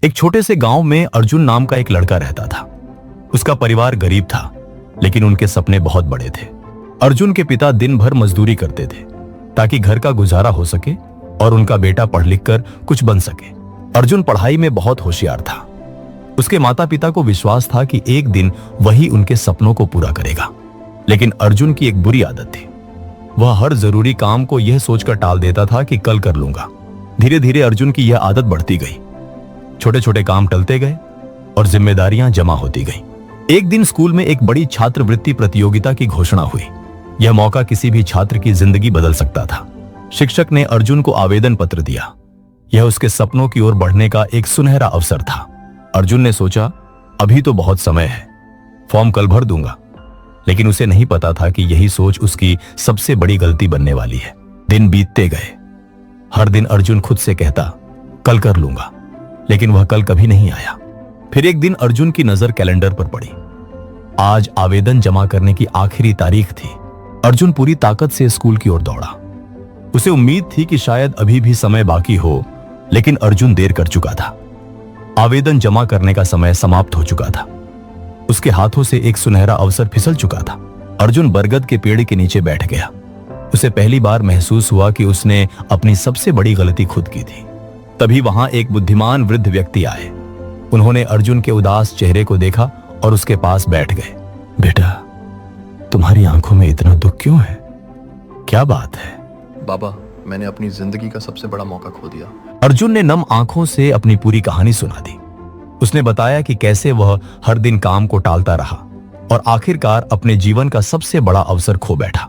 एक छोटे से गांव में अर्जुन नाम का एक लड़का रहता था। उसका परिवार गरीब था, लेकिन उनके सपने बहुत बड़े थे। अर्जुन के पिता दिन भर मजदूरी करते थे ताकि घर का गुजारा हो सके और उनका बेटा पढ़ लिख कर कुछ बन सके। अर्जुन पढ़ाई में बहुत होशियार था। उसके माता पिता को विश्वास था कि एक दिन वही उनके सपनों को पूरा करेगा। लेकिन अर्जुन की एक बुरी आदत थी। वह हर जरूरी काम को यह सोचकर टाल देता था कि कल कर लूंगा। धीरे धीरे अर्जुन की यह आदत बढ़ती गई। छोटे छोटे काम टलते गए और जिम्मेदारियां जमा होती गईं। एक दिन स्कूल में एक बड़ी छात्रवृत्ति प्रतियोगिता की घोषणा हुई। यह मौका किसी भी छात्र की जिंदगी बदल सकता था। शिक्षक ने अर्जुन को आवेदन पत्र दिया। यह उसके सपनों की ओर बढ़ने का एक सुनहरा अवसर था। अर्जुन ने सोचा, अभी तो बहुत समय है, फॉर्म कल भर दूंगा। लेकिन उसे नहीं पता था कि यही सोच उसकी सबसे बड़ी गलती बनने वाली है। दिन बीतते गए। हर दिन अर्जुन खुद से कहता, कल कर लूंगा, लेकिन वह कल कभी नहीं आया। फिर एक दिन अर्जुन की नजर कैलेंडर पर पड़ी। आज आवेदन जमा करने की आखिरी तारीख थी। अर्जुन पूरी ताकत से स्कूल की ओर दौड़ा। उसे उम्मीद थी कि शायद अभी भी समय बाकी हो, लेकिन अर्जुन देर कर चुका था। आवेदन जमा करने का समय समाप्त हो चुका था। उसके हाथों से एक सुनहरा अवसर फिसल चुका था। अर्जुन बरगद के पेड़ के नीचे बैठ गया। उसे पहली बार महसूस हुआ कि उसने अपनी सबसे बड़ी गलती खुद की थी। तभी वहां एक बुद्धिमान वृद्ध व्यक्ति आए। उन्होंने अर्जुन के उदास चेहरे को देखा और उसके पास बैठ गए। बेटा, तुम्हारी आंखों में इतना दुख क्यों है? क्या बात है? बाबा, मैंने अपनी जिंदगी का सबसे बड़ा मौका खो दिया। अर्जुन ने नम आंखों से अपनी पूरी कहानी सुना दी। उसने बताया कि कैसे वह हर दिन काम को टालता रहा और आखिरकार अपने जीवन का सबसे बड़ा अवसर खो बैठा।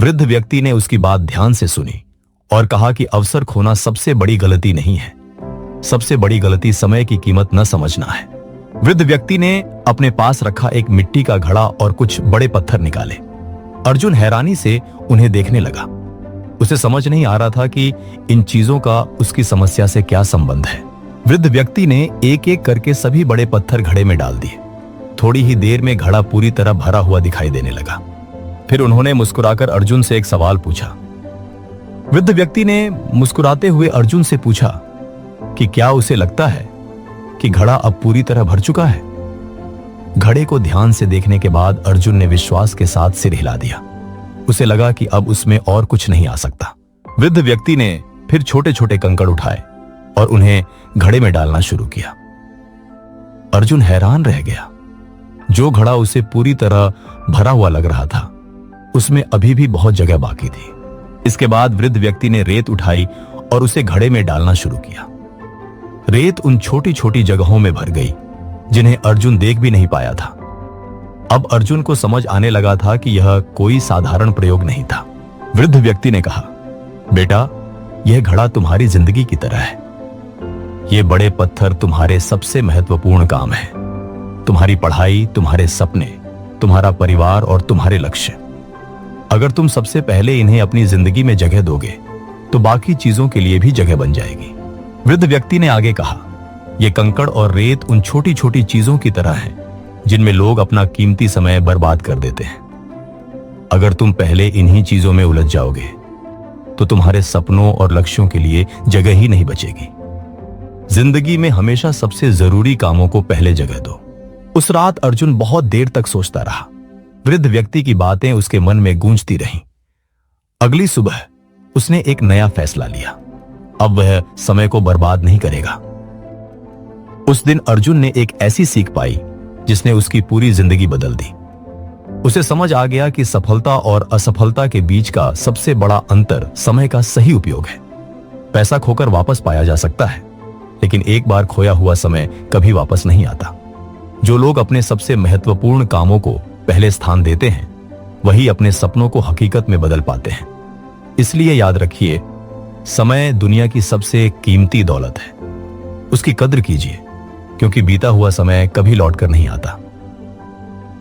वृद्ध व्यक्ति ने उसकी बात ध्यान से सुनी और कहा कि अवसर खोना सबसे बड़ी गलती नहीं है। सबसे बड़ी गलती समय की कीमत न समझना है। वृद्ध व्यक्ति ने अपने पास रखा एक मिट्टी का घड़ा और कुछ बड़े पत्थर निकाले। अर्जुन हैरानी से उन्हें देखने लगा। उसे समझ नहीं आ रहा था कि इन चीजों का उसकी समस्या से क्या संबंध है। वृद्ध व्यक्ति ने एक एक करके सभी बड़े पत्थर घड़े में डाल दिए। थोड़ी ही देर में घड़ा पूरी तरह भरा हुआ दिखाई देने लगा। फिर उन्होंने मुस्कुराकर अर्जुन से एक सवाल पूछा। वृद्ध व्यक्ति ने मुस्कुराते हुए अर्जुन से पूछा कि क्या उसे लगता है कि घड़ा अब पूरी तरह भर चुका है? घड़े को ध्यान से देखने के बाद अर्जुन ने विश्वास के साथ सिर हिला दिया। उसे लगा कि अब उसमें और कुछ नहीं आ सकता। वृद्ध व्यक्ति ने फिर छोटे छोटे कंकड़ उठाए और उन्हें घड़े में डालना शुरू किया। अर्जुन हैरान रह गया। जो घड़ा उसे पूरी तरह भरा हुआ लग रहा था, उसमें अभी भी बहुत जगह बाकी थी। इसके बाद वृद्ध व्यक्ति ने रेत उठाई और उसे घड़े में डालना शुरू किया। रेत उन छोटी छोटी जगहों में भर गई जिन्हें अर्जुन देख भी नहीं पाया था। अब अर्जुन को समझ आने लगा था कि यह कोई साधारण प्रयोग नहीं था। वृद्ध व्यक्ति ने कहा, बेटा, यह घड़ा तुम्हारी जिंदगी की तरह है। ये बड़े पत्थर तुम्हारे सबसे महत्वपूर्ण काम है। तुम्हारी पढ़ाई, तुम्हारे सपने, तुम्हारा परिवार और तुम्हारे लक्ष्य। अगर तुम सबसे पहले इन्हें अपनी जिंदगी में जगह दोगे तो बाकी चीजों के लिए भी जगह बन जाएगी। वृद्ध व्यक्ति ने आगे कहा, यह कंकड़ और रेत उन छोटी छोटी चीजों की तरह है जिनमें लोग अपना कीमती समय बर्बाद कर देते हैं। अगर तुम पहले इन्हीं चीजों में उलझ जाओगे तो तुम्हारे सपनों और लक्ष्यों के लिए जगह ही नहीं बचेगी। जिंदगी में हमेशा सबसे जरूरी कामों को पहले जगह दो। उस रात अर्जुन बहुत देर तक सोचता रहा। वृद्ध व्यक्ति की बातें उसके मन में गूंजती रहीं। अगली सुबह उसने एक नया फैसला लिया। अब वह समय को बर्बाद नहीं करेगा। उस दिन अर्जुन ने एक ऐसी सीख पाई जिसने उसकी पूरी जिंदगी बदल दी। उसे समझ आ गया कि सफलता और असफलता के बीच का सबसे बड़ा अंतर समय का सही उपयोग है। पैसा खोकर वापस पाया जा सकता है, लेकिन एक बार खोया हुआ समय कभी वापस नहीं आता। जो लोग अपने सबसे महत्वपूर्ण कामों को पहले स्थान देते हैं, वही अपने सपनों को हकीकत में बदल पाते हैं। इसलिए याद रखिए, समय दुनिया की सबसे कीमती दौलत है। उसकी कद्र कीजिए, क्योंकि बीता हुआ समय कभी लौटकर नहीं आता।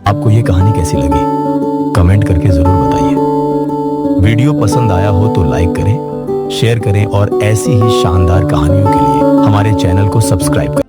आपको यह कहानी कैसी लगी? कमेंट करके जरूर बताइए। वीडियो पसंद आया हो तो लाइक करें, शेयर करें और ऐसी ही शानदार कहानियों के लिए हमारे चैनल को सब्सक्राइब करें।